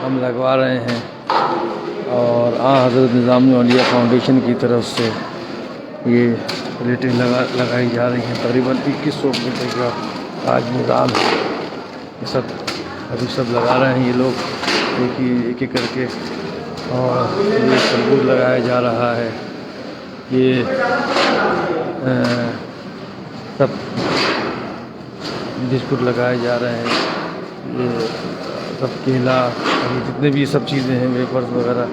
ہم لگوا رہے ہیں اور حضرت نظام الاولیاء فاؤنڈیشن کی طرف سے یہ پلیٹیں لگائی جا رہی ہیں. تقریباً 2100 پلیٹیں کا آج نظام ہے. یہ سب ابھی سب لگا رہے ہیں یہ لوگ ایک ایک کر کے. اور یہ تربوز لگایا جا رہا ہے. یہ سب بسکٹ لگائے جا رہے ہیں. یہ سب کیلا اور جتنے بھی سب چیزیں ہیں ویفرز وغیرہ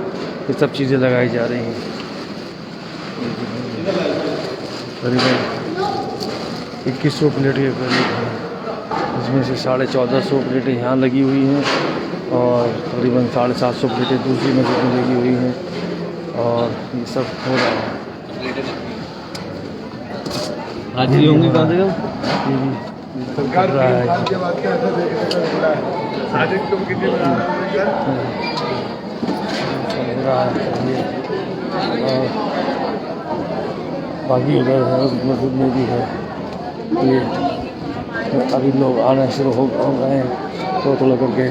یہ سب چیزیں لگائی جا رہی ہیں. تقریباً 2100 پلیٹیں کے قریب ہیں. اس میں سے 1450 پلیٹیں یہاں لگی ہوئی ہیں اور تقریباً 750 پلیٹیں دوسری مسجد میں لگی ہوئی ہیں. اور یہ سب ہو رہا ہے. حاضری ہوں گی کم سے کم باقی ادھر ہے اس مسجد میں بھی ہے. یہ ابھی لوگ آنا شروع ہو گئے ہیں تھوڑا کر کے.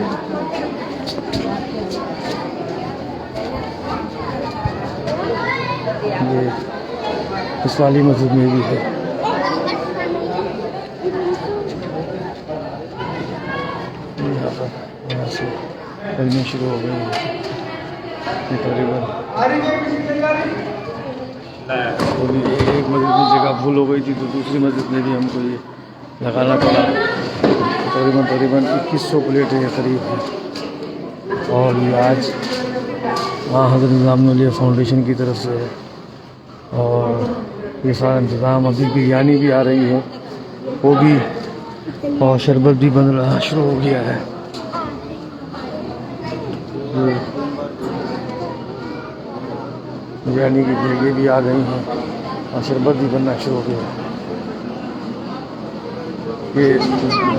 یہ اس والی مسجد میں بھی ہے. یہاں سے لگنے شروع ہو گئی ہیں. تقریباً ایک مسجد میں جگہ بھول ہو گئی تھی تو دوسری مسجد میں بھی ہم کو یہ لگانا پڑا. تقریباً 2100 پلیٹیں کے قریب ہیں. اور یہ آج حضرت نظام الاولیاء فاؤنڈیشن کی طرف سے ہے. اور یہ سارا انتظام ابھی بریانی بھی آ رہی ہے وہ بھی اور شربت بھی بن رہا شروع ہو گیا ہے. بریانی کی دیگیں بھی آ گئی ہیں اور شربت بھی بننا شروع ہو گیا ہے. یہ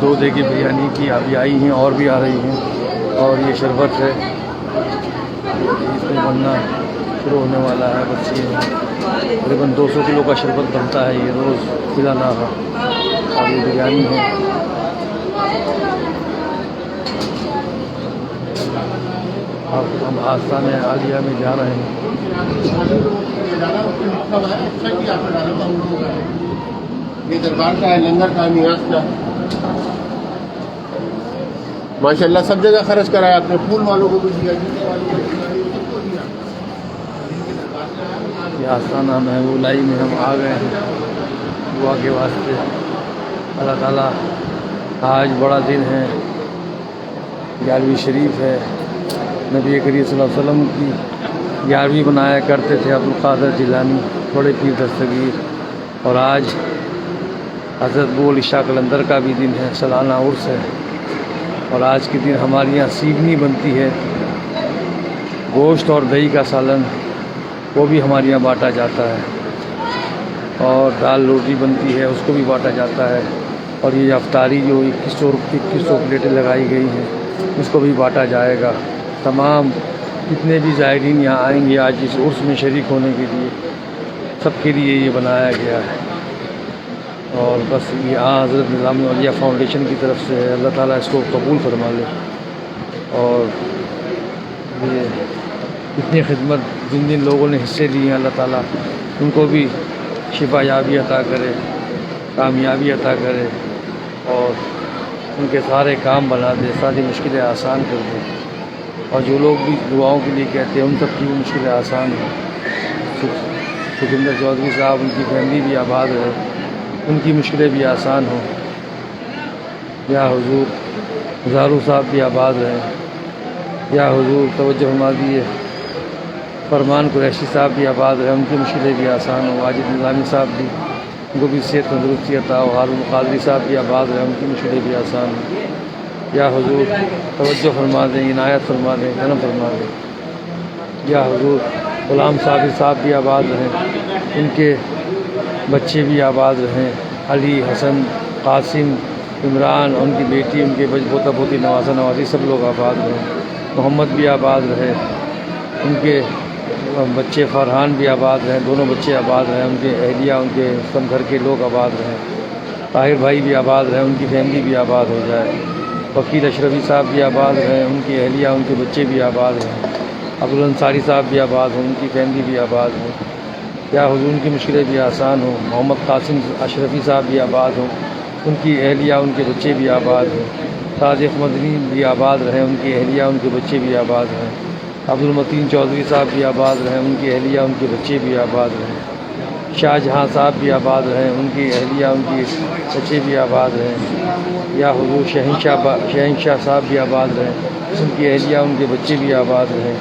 2 دیگیں بریانی کی ابھی آئی ہیں اور بھی آ رہی ہیں. اور یہ شربت ہے اس میں بننا شروع ہونے والا ہے. بچے تقریباً 200 کلو کا شربت بنتا ہے یہ روز پلانا ہے. اور یہ بریانی ہے. اب ہم آستانہ عالیہ میں جا رہے ہیں. یہ دربار کا ہے لنگر کا نیاز کا ماشاء اللہ سب جگہ خرچ کرایا آپ نے. پھول والوں کو بھی دیا یہ آستانہ محبولائی میں ہم آ گئے ہیں دعا کے واسطے. اللہ تعالیٰ آج بڑا دن ہے. 11ویں شریف ہے. نبی کریم صلی اللہ علیہ وسلم کی 11ویں بنایا کرتے تھے عبدالقادر جیلانی بڑے پیر دستگیر. اور آج حضرت بو علی شاہ قلندر کا بھی دن ہے. سالانہ عرس ہے. اور آج کے دن ہمارے یہاں سیگنی بنتی ہے. گوشت اور دہی کا سالن وہ بھی ہمارے یہاں بانٹا جاتا ہے. اور دال روٹی بنتی ہے اس کو بھی بانٹا جاتا ہے. اور یہ افطاری جو 2100 پلیٹیں لگائی گئی ہیں اس کو بھی بانٹا جائے گا. تمام جتنے بھی زائرین یہاں آئیں گے آج اس عرس میں شریک ہونے کے لیے سب کے لیے یہ بنایا گیا ہے. اور بس یہ حضرت نظام الاولیاء فاؤنڈیشن کی طرف سے ہے. اللہ تعالیٰ اس کو قبول فرما لے. اور یہ اتنی خدمت جن جن لوگوں نے حصے لیے ہیں اللہ تعالیٰ ان کو بھی شفا یابی عطا کرے, کامیابی عطا کرے اور ان کے سارے کام بنا دے, ساری مشکلیں آسان کر دے. اور جو لوگ بھی دعاؤں کے لیے کہتے ہیں ان سب کی بھی مشکلیں آسان ہیں. سکھندر چودھری صاحب ان کی فیملی بھی آباد ہے, ان کی مشکلیں بھی آسان ہوں. یا حضور زارو صاحب بھی آباد رہیں. یا حضور توجہ فرما دیے فرمان قریشی صاحب بھی آباد رہیں, ان کی مشکلیں بھی آسان ہوں. واجد نظامی صاحب بھی ان کو بھی صحت تندرستی عطا ہو. ہارون قادری صاحب بھی آباد رہیں, ان کی مشکلیں بھی آسان ہوں. یا حضور توجہ فرما دیں, عنایت فرما دیں, کرم فرما دیں. یا حضور غلام صاحب بھی آباد رہیں, ان کے بچے بھی آباد رہیں. علی, حسن, قاسم, عمران, ان کی بیٹی, ان کے پوتا پوتی, نوازا نوازی سب لوگ آباد رہیں. محمد بھی آباد رہے, ان کے بچے فرحان بھی آباد رہیں, دونوں بچے آباد رہیں. ان کے اہلیہ, ان کے سب گھر کے لوگ آباد رہیں. طاہر بھائی بھی آباد رہیں, ان کی فیملی بھی آباد ہو جائے. وکیل اشرفی صاحب بھی آباد رہیں، ان کی اہلیہ ان کے بچے بھی آباد ہیں، عبدالانصاری صاحب بھی آباد ہوں، ان کی فیملی بھی آباد ہے، یا حضور ان کی مشکلیں بھی آسان ہوں۔ محمد قاسم اشرفی صاحب بھی آباد ہوں، ان کی اہلیہ ان کے بچے بھی آباد ہیں۔ صادق مدنی بھی آباد رہیں، ان کی اہلیہ ان کے بچے بھی آباد ہیں۔ عبدالمتین چودھری صاحب بھی آباد رہیں، ان کی اہلیہ ان کے بچے بھی آباد ہیں۔ شاہ جہاں صاحب بھی آباد رہیں، ان کی اہلیہ ان کے بچے بھی آباد ہیں۔ یا حضور شہنشاہ صاحب بھی آباد رہیں، ان کی اہلیہ ان کے بچے بھی آباد رہیں۔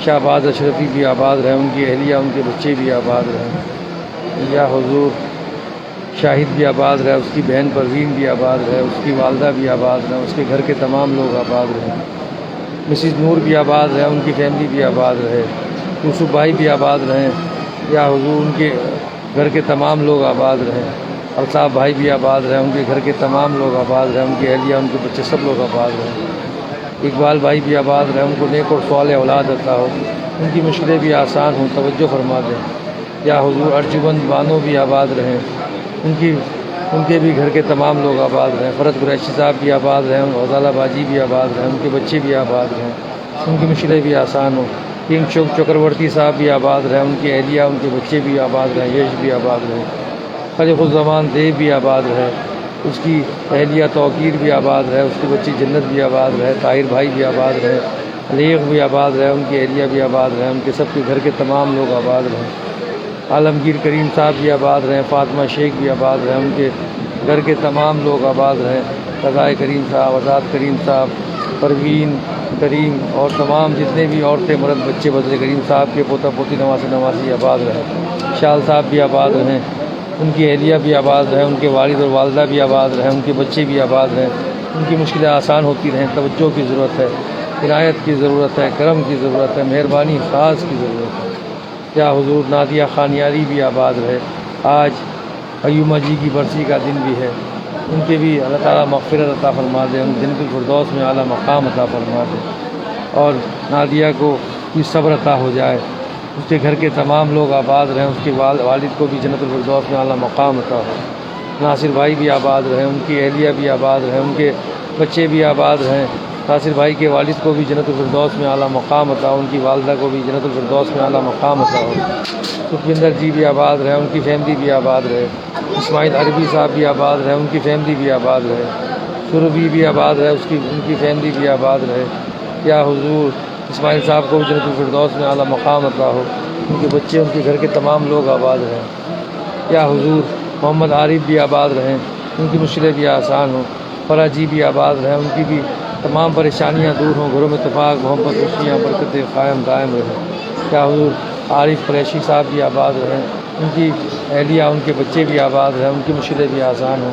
شہباز اشرفی بھی آباد رہیں، ان کی اہلیہ ان کے بچے بھی آباد رہیں۔ یا حضور شاہد بھی آباد رہے، اس کی بہن پروین بھی آباد رہے، اس کی والدہ بھی آباد رہیں، اس کے گھر کے تمام لوگ آباد رہیں۔ مسز نور بھی آباد رہیں، ان کی فیملی بھی آباد رہے۔ یوسف بھائی بھی آباد رہیں، یا حضور ان کے گھر کے تمام لوگ آباد رہیں۔ الطاف بھائی بھی آباد رہیں، ان کے گھر کے تمام لوگ آباد رہیں، ان کی اہلیہ ان کے بچے سب لوگ آباد رہیں۔ اقبال بھائی بھی آباد رہیں، ان کو نیک اور صالح اولاد عطا ہو، ان کی مشکلیں بھی آسان ہوں، توجہ فرما دیں۔ یا حضور ارجمند بانو بھی آباد رہیں، ان کے بھی گھر کے تمام لوگ آباد رہیں۔ فرد قریشی صاحب بھی آباد رہیں، غزالہ باجی بھی آباد رہیں، ان کے بچے بھی آباد رہیں، ان کی مشکلیں بھی آسان ہوں۔ کنگ چکرورتی صاحب بھی آباد رہیں، ان کی اہلیہ ان کے بچے بھی آباد رہیں، یش بھی آباد رہیں۔ خلیق الزمان دیو بھی آباد رہے، اس کی اہلیہ توقیر بھی آباد رہے، اس کی بچی جنت بھی آباد رہے۔ طاہر بھائی بھی آباد رہے، علیق بھی آباد رہے، ان کی اہلیہ بھی آباد رہے، ان کے سب کے گھر کے تمام لوگ آباد رہیں۔ عالمگیر کریم صاحب بھی آباد رہیں، فاطمہ شیخ بھی آباد رہیں، ان کے گھر کے تمام لوگ آباد رہیں۔ رضائے کریم صاحب، آزاد کریم صاحب، پروین کریم اور تمام جتنے بھی عورتیں مرد بچے بدر کریم صاحب کے پوتا پوتی نواسی آباد رہیں۔ شال صاحب بھی آباد رہیں، ان کی اہلیہ بھی آباد رہیں، ان کے والد اور والدہ بھی آباد رہیں، ان کے بچے بھی آباد رہیں، ان کی مشکلیں آسان ہوتی رہیں۔ توجہ کی ضرورت ہے، عنایت کی ضرورت ہے، کرم کی ضرورت ہے، مہربانی خاص کی ضرورت ہے۔ یا حضور نادیہ خانیاری بھی آباد رہے، آج ایومہ جی کی برسی کا دن بھی ہے، ان کے بھی اللہ تعالیٰ مغفرت عطا فرما دے، ان جنت الفردوس میں اعلیٰ مقام عطا فرما دے، اور نادیہ کو بھی صبر عطا ہو جائے، اس کے گھر کے تمام لوگ آباد رہیں، اس کے والد کو بھی جنت الفردوس میں اعلیٰ مقام عطا ہو۔ ناصر بھائی بھی آباد رہیں، ان کی اہلیہ بھی آباد رہیں، ان کے بچے بھی آباد رہیں۔ ناصر بھائی کے والد کو بھی جنت الفردوس میں اعلیٰ مقام عطا ہو، ان کی والدہ کو بھی جنت الفردوس میں اعلیٰ مقام عطا ہو۔ سکھوندر جی بھی آباد رہیں، ان کی فیملی بھی آباد رہے۔ اسماعیل عربی صاحب بھی آباد رہیں، ان کی فیملی بھی آباد رہے۔ سربی بھی آباد رہے، ان کی فیملی بھی آباد رہے۔ یا حضور اسماعیل صاحب کو بھی جنت الفردوس میں اعلیٰ مقام عطا ہو، ان کے بچے ان کے گھر کے تمام لوگ آباد رہیں۔ یا حضور محمد عارف بھی آباد رہیں، ان کی مشکلیں بھی آسان ہوں۔ فرح جی بھی آباد رہیں، ان کی بھی تمام پریشانیاں دور ہوں، گھروں میں اتفاق محبت خوشیاں برکتیں قائم دائم رہیں۔ یا حضور عارف قریشی صاحب بھی آباد رہیں، ان کی اہلیہ ان کے بچے بھی آباد رہیں، ان کی مشکلیں بھی آسان ہوں۔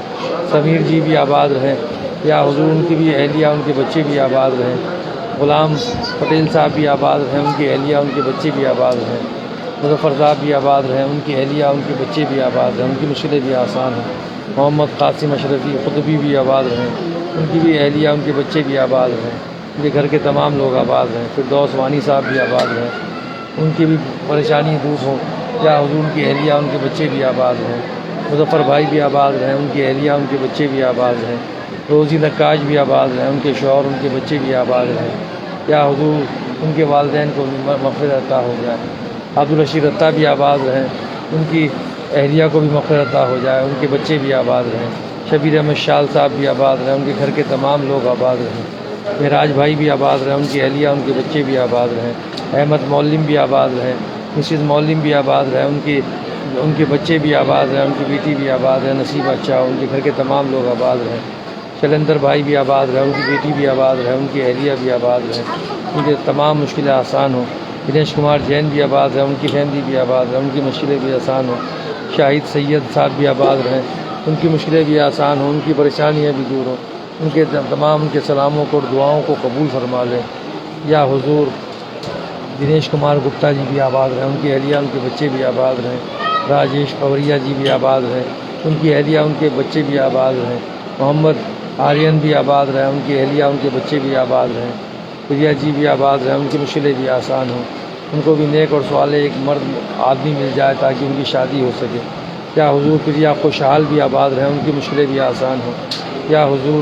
سمیر جی بھی آباد رہیں، یا حضور ان کی بھی اہلیہ ان کے بچے بھی آباد رہیں۔ غلام پٹیل صاحب بھی آباد رہیں، ان کی اہلیہ ان کے بچے بھی آباد رہیں۔ مظفر صاحب بھی آباد رہیں، ان کی اہلیہ ان کے بچے بھی آباد رہیں، ان کی مشکلیں بھی آسان ہیں۔ محمد قاسم اشرفی قطبی بھی آباد رہیں، ان کی بھی اہلیہ ان کے بچے بھی آباد رہیں، ان کے گھر کے تمام لوگ آباد رہیں۔ فردوس وانی صاحب بھی آباد رہیں، ان کی بھی پریشانی دور ہوں، یا حضور ان کی اہلیہ ان کے بچے بھی آباد رہیں۔ مظفر بھائی بھی آباد رہیں، ان کی اہلیہ ان کے بچے بھی آباد رہیں۔ روزی نقاش بھی آباد رہیں، ان کے شوہر ان کے بچے بھی آباد رہیں۔ یا حضور ان کے والدین کو بھی مغفرت عطا ہو جائے۔ عبدالرشید عطا بھی آباد رہیں، ان کی اہلیہ کو بھی مغفرت عطا ہو جائے، ان کے بچے بھی آباد رہیں۔ شبیر احمد شال صاحب بھی آباد رہیں، ان کے گھر کے تمام لوگ آباد رہیں۔ معراج بھائی بھی آباد رہیں، ان کی اہلیہ ان کے بچے بھی آباد رہیں۔ احمد مولم بھی آباد رہیں، مسز مولم بھی آباد رہیں، ان کے بچے بھی آباد رہیں، ان کی بیٹی بھی آباد رہیں۔ نصیب اچھا، ان کے گھر کے تمام لوگ آباد رہیں۔ شیلندر بھائی بھی آباد رہیں، ان کی بیٹی بھی آباد رہیں، ان کی اہلیہ بھی آباد رہیں، ان کے تمام مشکلیں آسان ہوں۔ دنیش کمار جین بھی آباد رہیں، ان کی فیملی بھی آباد رہیں، ان کی مشکلیں بھی آسان ہوں۔ شاہد سید صاحب بھی آباد رہیں، ان کی مشکلیں بھی آسان ہوں، ان کی پریشانیاں بھی دور ہوں، ان کے تمام ان کے سلاموں کو اور دعاؤں کو قبول فرما لیں۔ یا حضور دنیش کمار گپتا جی بھی آباد رہیں، ان کی اہلیہ ان کے بچے بھی آباد رہیں۔ راجیش پوریا جی بھی آباد رہیں، ان کی اہلیہ ان کے بچے بھی آباد رہیں۔ محمد آرین بھی آباد رہیں، ان کی اہلیہ ان کے بچے بھی آباد رہیں۔ پریا جی بھی آباد رہیں، ان کی مشکلیں بھی آسان ہوں، ان کو بھی نیک اور صالح ایک مرد آدمی مل جائے تاکہ ان کی شادی ہو سکے۔ یا حضور پریا خوشحال بھی آباد رہیں، ان کی مشکلیں بھی آسان ہوں۔ یا حضور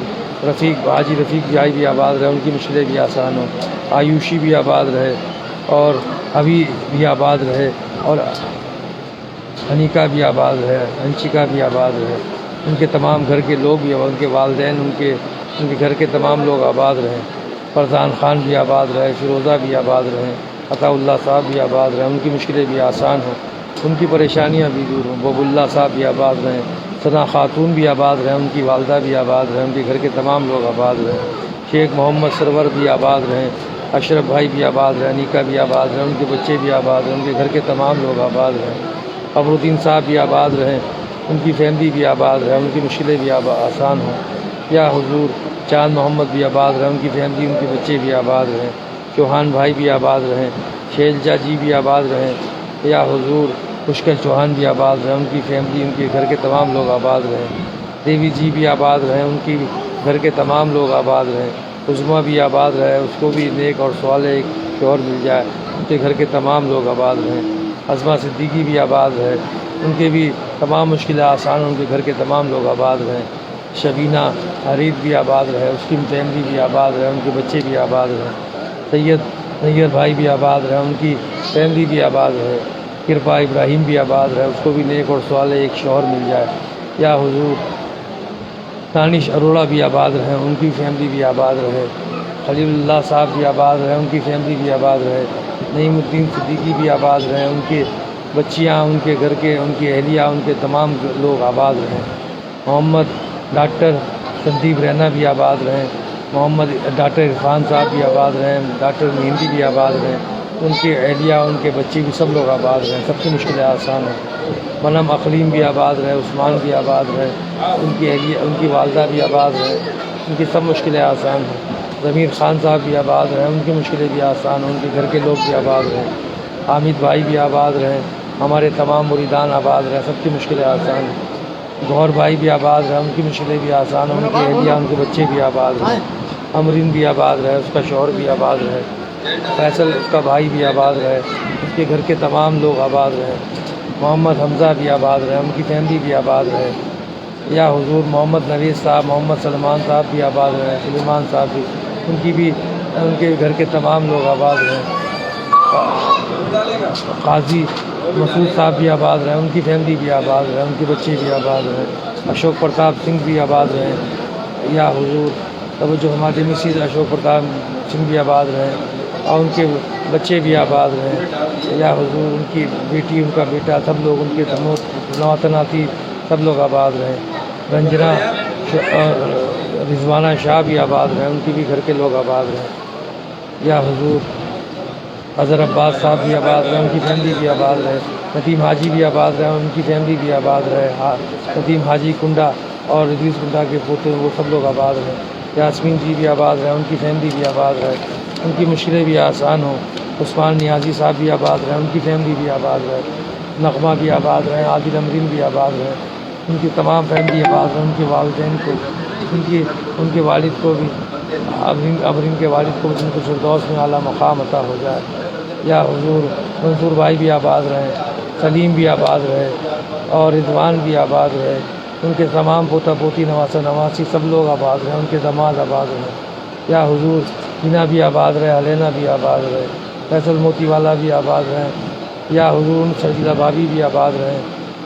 رفیق حاجی رفیق بھائی بھی آباد رہے، ان کی مشکلیں بھی آسان ہوں، آیوشی بھی آباد رہے اور ابھی بھی آباد رہے، اور انیکا بھی آباد رہے، انشکا بھی آباد رہے، ان کے تمام گھر کے لوگ بھی، ان کے والدین، ان کے گھر کے تمام لوگ آباد رہیں، فرزان خان بھی آباد رہے، فیروزہ بھی آباد رہیں، عطا اللہ صاحب بھی آباد رہیں، ان کی مشکلیں بھی آسان ہوں، ان کی پریشانیاں بھی دور ہوں، بب اللہ صاحب بھی آباد رہیں، ثنا خاتون بھی آباد رہیں، ان کی والدہ بھی آباد رہیں، ان کے گھر کے تمام لوگ آباد رہیں، شیخ محمد سرور بھی آباد رہیں، اشرف بھائی بھی آباد رہیں، انیکا بھی آباد رہیں، ان کے بچے بھی آباد رہیں، ان کے گھر کے تمام لوگ آباد رہیں، قمرالدین صاحب بھی آباد رہیں، ان کی فیملی بھی آباد رہے، ان کی مشکلیں بھی آسان ہوں، یا حضور چاند محمد بھی آباد رہیں، ان کی فیملی، ان کے بچے بھی آباد رہیں، چوہان بھائی بھی آباد رہیں، شیلجا جی بھی آباد رہیں، یا حضور پشکر چوہان بھی آباد رہیں، ان کی فیملی، ان کے گھر کے تمام لوگ آباد رہیں، دیوی جی بھی آباد رہیں، ان کی گھر کے تمام لوگ آباد رہیں، عظمہ بھی آباد رہے، اس کو بھی نیک اور صالح ایک شوہر مل جائے، ان کے گھر کے تمام لوگ آباد رہیں، عظمہ صدیقی بھی آباد رہے، ان کے بھی تمام مشکلیں آسان، ان کے گھر کے تمام لوگ آباد رہیں، شبینہ حرید بھی آباد رہے، اس کی فیملی بھی آباد رہے، ان کے بچے بھی آباد رہیں، سید نیّر بھائی بھی آباد رہے، ان کی فیملی بھی آباد رہے، کرپا ابراہیم بھی آباد رہے، اس کو بھی نیک اور صالح ایک شوہر مل جائے، یا حضور دانش اروڑا بھی آباد رہے، ان کی فیملی بھی آباد رہے، خلیل اللہ صاحب بھی آباد رہے، ان کی فیملی بھی آباد رہے، نعیم الدین صدیقی بھی آباد رہے، ان کے بچیاں، ان کے گھر کے، ان کی اہلیہ، ان کے تمام لوگ آباد رہیں، محمد ڈاکٹر سندیپ رینا بھی آباد رہیں، محمد ڈاکٹر عرفان صاحب بھی آباد رہیں، ڈاکٹر مہندی بھی آباد رہیں، ان کے اہلیہ، ان کے بچے بھی سب لوگ آباد رہیں، سب کی مشکلیں آسان ہیں، منم اقلیم بھی آباد رہے، عثمان بھی آباد رہے، ان کی اہلیہ، ان کی والدہ بھی آباد رہے، ان کی سب مشکلیں آسان ہیں، ضمیر خان صاحب بھی آباد رہیں، ان کی مشکلیں بھی آسان ہیں، ان کے گھر کے لوگ بھی آباد رہیں، حامد بھائی بھی آباد رہیں، ہمارے تمام مریدان آباد رہیں، سب کی مشکلیں آسان ہیں، گور بھائی بھی آباد رہے، ان کی مشکلیں بھی آسان ہیں، ان کی اہلیہ، ان کے بچے بھی آباد رہیں، امرین بھی آباد رہے، اس کا شوہر بھی آباد رہے، فیصل اس کا بھائی بھی آباد رہے، اس کے گھر کے تمام لوگ آباد رہے، محمد حمزہ بھی آباد رہے، ان کی فیملی بھی آباد رہے، یا حضور محمد نویز صاحب، محمد سلمان صاحب بھی آباد رہے، سلیمان صاحب بھی، ان کی بھی، ان کے گھر کے تمام لوگ آباد رہے، قاضی مسعود صاحب بھی آباد رہے، ان کی فیملی بھی آباد رہے، ان کے بچے بھی آباد رہے، اشوک پرتاپ سنگھ بھی آباد رہے، یا حضور تب جو ہمارے مسز اشوک پرتاپ سنگھ بھی آباد رہے، اور ان کے بچے بھی آباد رہے، یا حضور ان کی بیٹی، ان کا بیٹا، سب لوگ، ان کے نواتناتی سب لوگ آباد رہے، رنجنا رضوانہ شاہ بھی آباد رہے، ان کی بھی گھر کے لوگ آباد رہے، یا حضور اظہر عباس صاحب بھی آباد رہے، ان کی فیملی بھی آباد رہے، ندیم حاجی بھی آباد رہے، ان کی فیملی بھی آباد رہے، ندیم حاجی کنڈا اور ادریس کنڈا کے پوتے، وہ سب لوگ آباد رہے، یاسمین جی بھی آباد رہے، ان کی فیملی بھی آباد رہے، ان کی مشکلیں بھی آسان ہوں، عثمان نیازی صاحب بھی آباد رہے، ان کی فیملی بھی آباد رہے، نغمہ بھی آباد رہے، عادل امرین بھی آباد رہے، ان کی تمام فیملی آباد رہے، ان کے والدین کو، ان کے والد کو بھی، امرین کے والد کو بھی، ان کو فردوس میں اعلیٰ مقام عطا ہو جائے، یا حضور منصور بھائی بھی آباد رہے، سلیم بھی آباد رہے، اور رضوان بھی آباد رہے، ان کے تمام پوتا پوتی، نواسہ نواسی سب لوگ آباد رہے، ان کے داماد آباد رہے، یا حضور ہینا بھی آباد رہے، علینا بھی آباد رہے، فیصل موتی والا بھی آباد رہے، یا حضور شرجیلہ بھابھی بھی آباد رہے،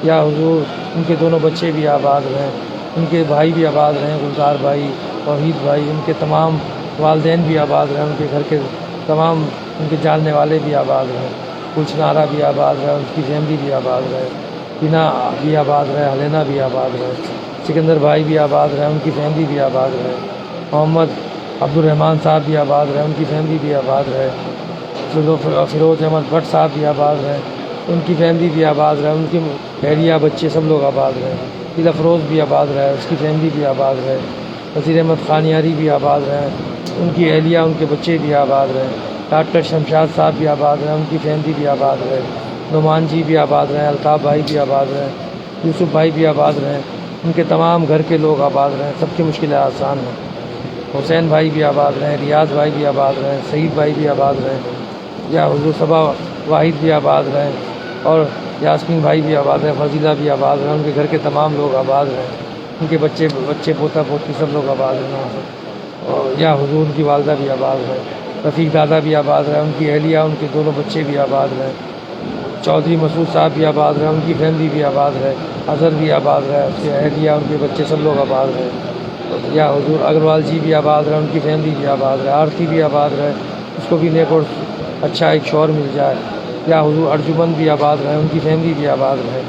یا حضور ان کے دونوں بچے بھی آباد رہے، ان کے بھائی بھی آباد رہے، گلزار بھائی، توحید بھائی، ان کے تمام والدین بھی آباد رہے، ان کے گھر کے تمام، ان کے جاننے والے بھی آباد رہے، گلچنارہ بھی آباد رہے، ان کی فیملی بھی آباد رہے، ہینا بھی آباد رہے، علینا بھی آباد رہے، سکندر بھائی بھی آباد رہے، ان کی فیملی بھی آباد رہے، محمد عبد الرحمن صاحب بھی آباد رہے، ان کی فیملی بھی آباد رہے، فیروز احمد بٹ صاحب بھی آباد رہے، ان کی فیملی بھی آباد رہے، ان کی اہلیہ، بچے سب لوگ آباد رہے، دل افروز بھی آباد رہے، اس کی فیملی بھی آباد رہے، وزیر احمد خانیاری بھی آباد رہے، ان کی اہلیہ، ان کے بچے بھی آباد رہے، ڈاکٹر شمشاد صاحب بھی آباد رہے، ان کی فیملی بھی آباد رہے، نعمان جی بھی آباد رہے، الطاف بھائی بھی آباد رہے، یوسف بھائی بھی آباد رہے، ان کے تمام گھر کے لوگ آباد رہے، سب کی مشکلیں آسان ہیں، حسین بھائی بھی آباد رہے، ریاض بھائی بھی آباد رہے، سعید بھائی بھی آباد رہے، یا حضور صبا واحد بھی آباد رہے، اور یاسمین بھائی بھی آباد رہے، فضیلہ بھی آباد رہے، ان کے گھر کے تمام لوگ آباد رہے، ان کے بچے پوتا پوتی سب لوگ آباد رہیں، اور یا حضور ان کی والدہ بھی آباد رہے، رفیق دادا بھی آباد رہے، ان کی اہلیہ ان کے دونوں بچے بھی آباد رہے، چودھری مسعود صاحب بھی آباد رہے، ان کی فیملی بھی آباد رہے، اظہر بھی آباد رہے، اس کے اہلیہ ان کے بچے سب لوگ آباد رہے، یا حضور اگروال جی بھی آباد رہے، ان کی فیملی بھی آباد رہے، آرتی بھی آباد رہے، اس کو بھی نیک اور اچھا ایک شوہر مل جائے، یا حضور ارجمن بھی آباد رہے، ان کی فیملی بھی آباد رہے،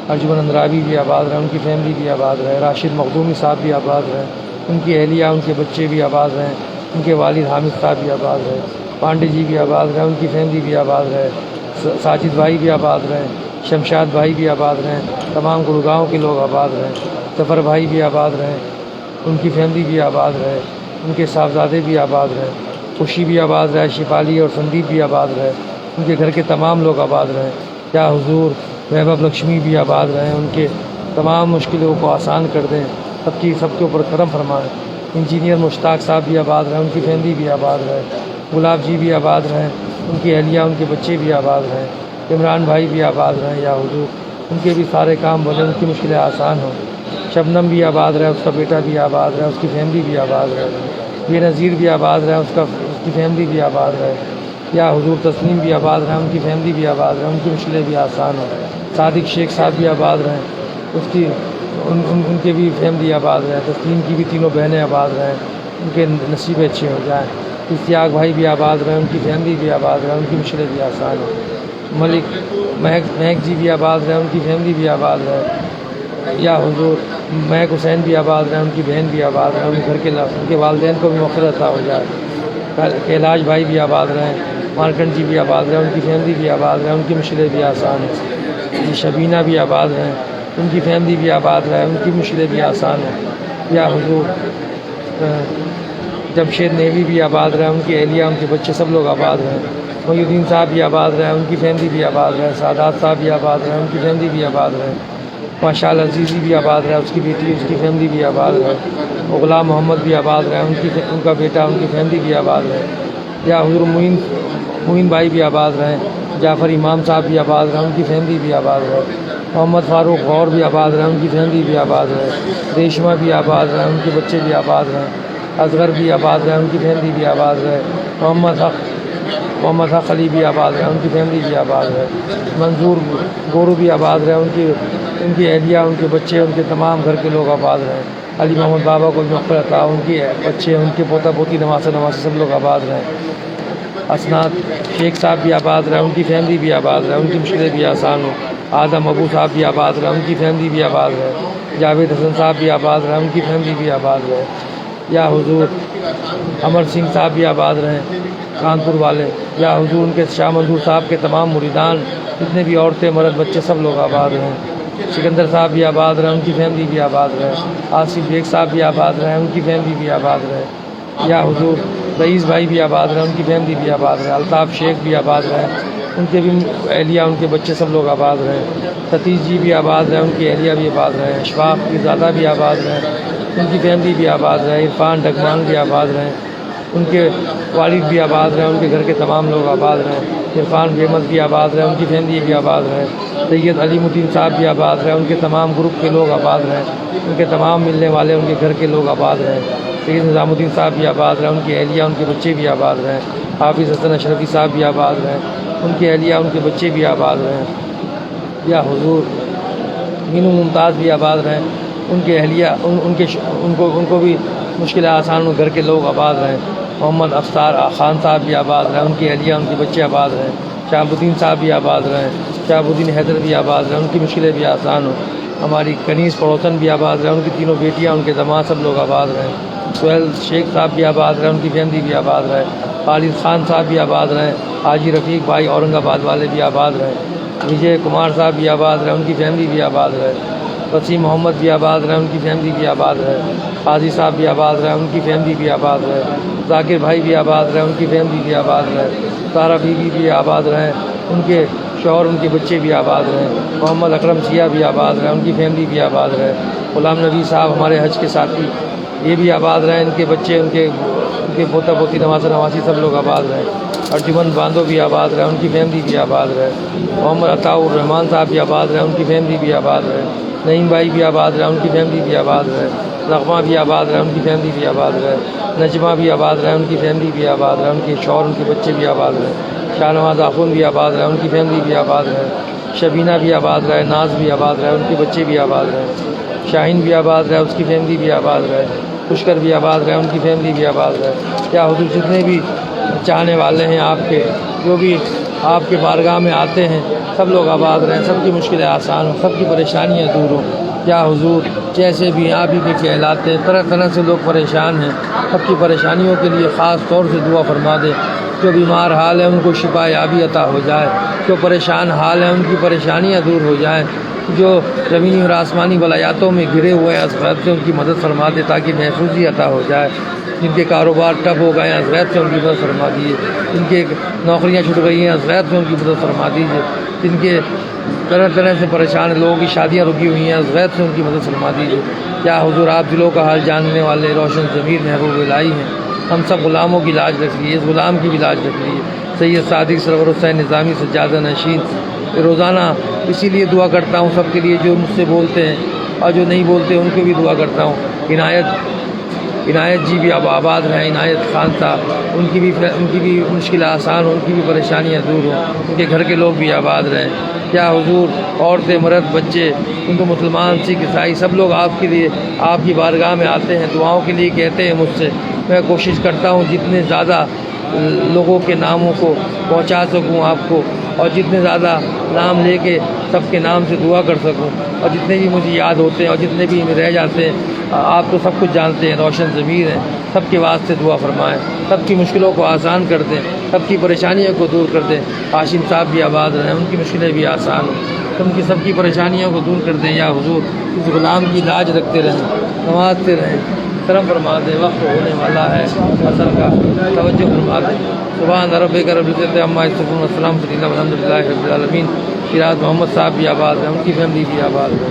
ارجمن اندرابی بھی آباد رہے، ان کی فیملی بھی آباد رہے، راشد مخدومی صاحب بھی آباد رہے، ان کی اہلیہ ان کے بچے بھی آباد رہے، ان کے والد حامد صاحب بھی آباد رہے، پانڈے جی بھی آباد رہے، ان کی فیملی بھی آباد رہے، ساجد بھائی بھی آباد رہے، شمشاد بھائی بھی آباد رہے، تمام گڑگاؤں کے لوگ آباد رہے، ظفر بھائی بھی آباد رہے، ان کی فیملی بھی آباد رہے، ان کے صاحبزادے بھی آباد رہے، خوشی بھی آباد رہے، شفالی اور سندیپ بھی آباد رہے، ان کے گھر کے تمام لوگ آباد رہے، یا حضور ویبھو لکشمی بھی آباد رہے، ان کے تمام مشکلوں کو آسان کر دیں، سب کے اوپر کرم فرمائیں، انجینئر مشتاق صاحب بھی آباد رہے، ان کی فیملی بھی آباد رہے، گلاب جی بھی آباد رہے، ان کی اہلیہ ان کے بچے بھی آباد رہے، عمران بھائی بھی آباد رہے، یا حضور ان کے بھی سارے کام بنے، ان کی مشکلیں آسان ہوں، شبنم بھی آباد رہے، اس کا بیٹا بھی آباد رہے، اس کی فیملی بھی آباد رہے، بے نظیر بھی آباد رہے، اس کی فیملی بھی آباد رہے، یا حضور تسلیم بھی آباد رہے، ان کی فیملی بھی آباد رہے، ان کی مشکلیں بھی آسان ہوں، صادق شیخ صاحب بھی آباد رہے، ان کے بھی فیملی آباد رہے، تسلیم کی بھی تینوں بہنیں آباد رہیں، ان کے نصیبیں اچھے ہو جائیں، اشتیاق بھائی بھی آباد رہیں، ان کی فیملی بھی آباد رہے، ان کی مشکلیں بھی آسان ہوں، مہک جی بھی آباد رہے، ان کی فیملی بھی آباد رہے، یا حضور مہک حسین بھی آباد رہے، ان کی بہن بھی آباد رہے، ان کے گھر کے والدین کو بھی مغفرت عطا ہو جائے، کیلاش بھائی بھی آباد رہیں، مارکنڈ جی بھی آباد رہے، ان کی فیملی بھی آباد رہے، ان کی مشکلیں بھی آسان ہیں، شبینہ بھی آباد رہیں، ان کی فیملی بھی آباد رہے، ان کی مشکلیں بھی آسان ہیں، یا حضور جمشید نیوی بھی آباد رہے، ان کی اہلیہ ان کے بچے سب لوگ آباد رہیں، محی الدین صاحب بھی آباد رہے، ان کی فیملی بھی آباد رہے، سعادات صاحب بھی آباد رہے، ان کی فیملی بھی آباد رہے، ماشاء اللہ عزیزی بھی آباد رہے، اس کی بیٹی اس کی فیملی بھی آباد رہے، غلام محمد بھی آباد رہے، ان کا بیٹا ان کی فیملی بھی آباد رہے، یا حضور معین بھائی بھی آباد رہے، جعفر امام صاحب بھی آباد رہے، ان کی فیملی بھی آباد رہے، محمد فاروق غور بھی آباد رہے، ان کی فیملی بھی آباد رہے، ریشمہ بھی آباد رہے، ان کے بچے بھی آباد رہے، اصغر بھی آباد رہے، ان کی فیملی بھی آباد رہے، محمد حق علی بھی آباد رہے، ان کی فیملی بھی آباد رہے، منظور گورو بھی آباد رہے، ان کی اہلیہ ان کے بچے ان کے تمام گھر کے لوگ آباد رہے، علی محمد بابا کو مغفرت عطا، ان کے بچے ان کے پوتا پوتی نواسے سب لوگ آباد رہے، اسناد شیخ صاحب بھی آباد رہے، ان کی فیملی بھی آباد رہے، ان کی مشکلیں بھی آسان ہوں، آدم ابو صاحب بھی آباد رہے، ان کی فیملی بھی آباد رہے، جاوید حسن صاحب بھی آباد رہے، ان کی فیملی بھی آباد رہے، یا حضور امر سنگھ صاحب بھی آباد رہے کانپور والے، یا حضور ان کے شاہ منظور صاحب کے تمام مریدان جتنے بھی عورتیں مرد بچے سب لوگ آباد رہے، سکندر صاحب بھی آباد رہے، ان کی فیملی بھی آباد رہے، آصف بیگ صاحب بھی آباد رہے، ان کی فیملی بھی آباد رہے، یا حضور رئیس بھائی بھی آباد رہے، ان کی فیملی بھی آباد رہے، الطاف شیخ بھی آباد رہے، ان کے بھی اہلیہ ان کے بچے سب لوگ آباد رہے، ستیش جی بھی آباد رہے، ان کی اہلیہ بھی آباد رہے، اشفاق کی زادہ بھی آباد رہے، ان کی فیملی بھی آباد رہے، عرفان ڈگمان بھی آباد رہے، ان کے والد بھی آباد رہے، ان کے گھر کے تمام لوگ آباد رہے، عرفان بحمد بھی آباد رہے، ان کی فیملی بھی آباد رہے، سید علیم الدین صاحب بھی آباد رہے، ان کے تمام گروپ کے لوگ آباد رہے، ان کے تمام ملنے والے ان کے گھر کے لوگ آباد رہے، سید نظام الدین صاحب بھی آباد رہے، ان کی اہلیہ ان کے بچے بھی آباد رہے، حافظ حسن اشرفی صاحب بھی آباد رہے، ان کی اہلیہ ان کے بچے بھی آباد رہے، یا حضور مینو ممتاز بھی آباد رہے، ان کے اہلیہ ان کو بھی مشکل آسان گھر کے لوگ آباد رہے، محمد افطار خان صاحب بھی آباد رہے، ان کی اہلیہ ان کے بچے آباد رہے، شہاب الدین صاحب بھی آباد رہے، شہاب الدین حیدر بھی آباد رہے، ان کی مشکلیں بھی آسان ہوں، ہماری کنیز پڑوسن بھی آباد رہے، ان کی تینوں بیٹیاں ان کے دماغ سب لوگ آباد رہے، سہیل شیخ صاحب بھی آباد رہے، ان کی فیملی بھی آباد رہے، خالد خان صاحب بھی آباد رہے، حاجی رفیق بھائی اورنگ آباد والے بھی آباد رہے، وجے کمار صاحب بھی آباد رہے، ان کی فیملی بھی آباد رہے، وسیم محمد بھی آباد رہے، ان کی فیملی بھی آباد رہے، قاضی صاحب بھی آباد رہے، ان کی فیملی بھی آباد رہے، ذاکر بھائی بھی آباد رہے، ان کی فیملی بھی آباد رہے، سارا بیوی بھی آباد رہے، ان کے شوہر ان کے بچے بھی آباد رہے، محمد اکرم سیاہ بھی آباد رہے، ان کی فیملی بھی آباد رہے، غلام نبی صاحب ہمارے حج کے ساتھی یہ بھی آباد رہے، ان کے بچے ان کے پوتا پوتی نواسی سب لوگ آباد رہے، ارجمن باندو بھی آباد رہے، ان کی فیملی بھی آباد رہے، محمد عطاء الرحمان صاحب بھی آباد رہے، ان کی فیملی بھی آباد رہے، نعیم بھائی بھی آباد رہے، ان کی فیملی بھی آباد رہے، نغمہ بھی آباد رہے، ان کی فیملی بھی آباد رہے، نجمہ بھی آباد رہے، ان کی فیملی بھی آباد رہے، ان کے شوہر ان کے بچے بھی آباد رہے، شاہ نواز آخون بھی آباد رہے، ان کی فیملی بھی آباد رہے، شبینہ بھی آباد رہے، ناز بھی آباد رہے، ان کے بچے بھی آباد رہے، شاہین بھی آباد رہے، اس کی فیملی بھی آباد رہے، خوشکر بھی آباد رہے، ان کی فیملی بھی آباد رہے۔ کیا حضور جتنے بھی چاہنے والے ہیں آپ کے، جو بھی آپ کے بارگاہ میں آتے ہیں، سب لوگ آباد رہیں، سب کی مشکلیں آسان ہوں، سب کی پریشانیاں دور ہوں۔ کیا حضور جیسے بھی آپ ہی کے کہلاتے ہیں، طرح طرح سے لوگ پریشان ہیں، سب کی پریشانیوں کے لیے خاص طور سے دعا فرما دے۔ جو بیمار حال ہے ان کو شفا یابی عطا ہو جائے، جو پریشان حال ہیں ان کی پریشانیاں دور ہو جائیں، جو زمینی اور آسمانی ولایاتوں میں گرے ہوئے ہیں غیب سے ان کی مدد فرما دے تاکہ محفوظی عطا ہو جائے۔ جن کے کاروبار ٹپ ہو گئے ہیں غیب سے ان کی مدد فرما دیجیے، جن کے نوکریاں چھوٹ گئی ہیں غیب سے ان کی مدد فرما دیجیے، جن کے طرح طرح سے پریشان لوگوں کی شادیاں رکی ہوئی ہیں غیب سے ان کی مدد فرما دیجیے۔ کیا حضور آپ دلوں کا حال جاننے والے روشن ضمیر محبوب الہی ہیں، ہم سب غلاموں کی لاج رکھ لیے، اس غلام کی بھی لاج رکھ لیے۔ سید صادق سرور حسین نظامی سجادہ نشین روزانہ اسی لیے دعا کرتا ہوں سب کے لیے جو مجھ سے بولتے ہیں اور جو نہیں بولتے ان کو بھی دعا کرتا ہوں۔ عنایت جی بھی اب آباد رہیں، عنایت خان صاحب، ان کی بھی مشکل آسان ہو، ان کی بھی پریشانیاں دور ہوں، ان کے گھر کے لوگ بھی آباد رہیں۔ کیا حضور عورتیں مرد بچے ان کو مسلمان سکھ عیسائی سب لوگ آپ کے لیے آپ کی بارگاہ میں آتے ہیں، دعاؤں کے لیے کہتے ہیں مجھ سے، میں کوشش کرتا ہوں جتنے زیادہ لوگوں کے ناموں کو پہنچا سکوں آپ کو، اور جتنے زیادہ نام لے کے سب کے نام سے دعا کر سکوں، اور جتنے بھی مجھے یاد ہوتے ہیں اور جتنے بھی رہ جاتے ہیں، آپ تو سب کچھ جانتے ہیں، روشن ضمیر ہیں، سب کے واسطے دعا فرمائیں، سب کی مشکلوں کو آسان کر دیں، سب کی پریشانیوں کو دور کر دیں۔ ہاشم صاحب بھی آباد رہیں، ان کی مشکلیں بھی آسان ہوں، ان کی سب کی پریشانیوں کو دور کر دیں۔ یا حضور اس غلام کی لاج رکھتے رہیں، نوازتے رہیں، کرم فرما دیں، وقت ہونے والا ہے اصل کا، توجہ فرما دیں۔ سبحان ربک رب العزت عما یصفون، والسلام علی الحمد للہ رب العالمین۔ شیراز محمد صاحب بھی آباد ہیں، ان کی فیملی بھی آباد ہے۔